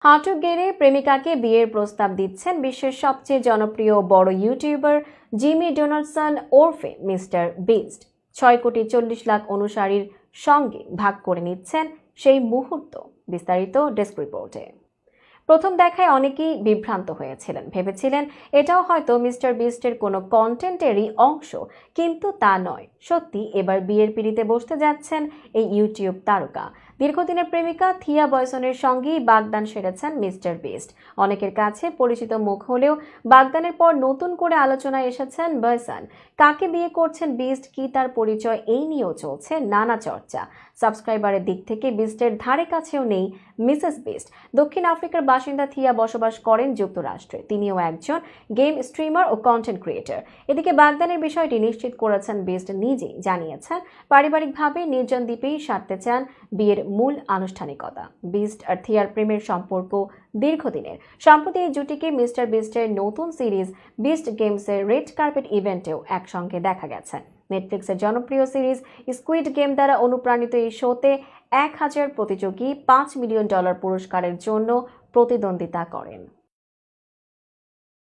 হাঁটু গেড়ে প্রেমিকাকে বিয়ের প্রস্তাব দিচ্ছেন বিশ্বের সবচেয়ে জনপ্রিয় বড় ইউটিউবার জিমি ডোনাল্ডসন ওরফে মিস্টার বিস্ট। 6,40,00,000 অনুসারীর সঙ্গে ভাগ করে নিচ্ছেন সেই মুহূর্ত। বিস্তারিত ডেস্ক রিপোর্টে। প্রথম দেখায় অনেকেই বিভ্রান্ত হয়েছিলেন, ভেবেছিলেন এটাও হয়তো মিস্টার বিস্টের কোনো কন্টেন্টেরই অংশ, কিন্তু তা নয়। সত্যি এবার বিয়ের পিঁড়িতে বসতে যাচ্ছেন এই ইউটিউব তারকা। দীর্ঘদিনের প্রেমিকা থিয়া বয়সনের সঙ্গেই বাগদান সেরেছেন মিস্টার বিস্ট। অনেকের কাছে পরিচিত মুখ হলেও বাগদানের পর নতুন করে আলোচনায় এসেছেন বয়সন। কাকে বিয়ে করছেন বিস্ট, কি তার পরিচয়, এই নিয়েও চলছে নানা চর্চা। সাবস্ক্রাইবারের দিক থেকে বিস্টের ধারে কাছেও নেই মিসেস বিস্ট। দক্ষিণ আফ্রিকার বাসিন্দা থিয়া বসবাস করেন যুক্তরাষ্ট্রে। তিনিও একজন গেম স্ট্রিমার ও কন্টেন্ট ক্রিয়েটর। এদিকে বাগদানের বিষয়টি নিশ্চিত করেছেন বিস্ট নিজেই, জানিয়েছেন পারিবারিকভাবে নির্জন দ্বীপেই সারতে চান বিয়ের মূল আনুষ্ঠানিকতা। বিস্ট আর থিয়ার প্রেমের সম্পর্ক দীর্ঘদিনের। সম্প্রতি এই জুটিকে মিস্টার বিস্টের নতুন সিরিজ বিস্ট গেমসের রেড কার্পেট ইভেন্টেও একসঙ্গে দেখা গেছে। নেটফ্লিক্সের জনপ্রিয় সিরিজ স্কুইড গেম দ্বারা অনুপ্রাণিত এই শোতে 1,000 প্রতিযোগী $5 মিলিয়ন পুরস্কারের জন্য প্রতিদ্বন্দ্বিতা করেন।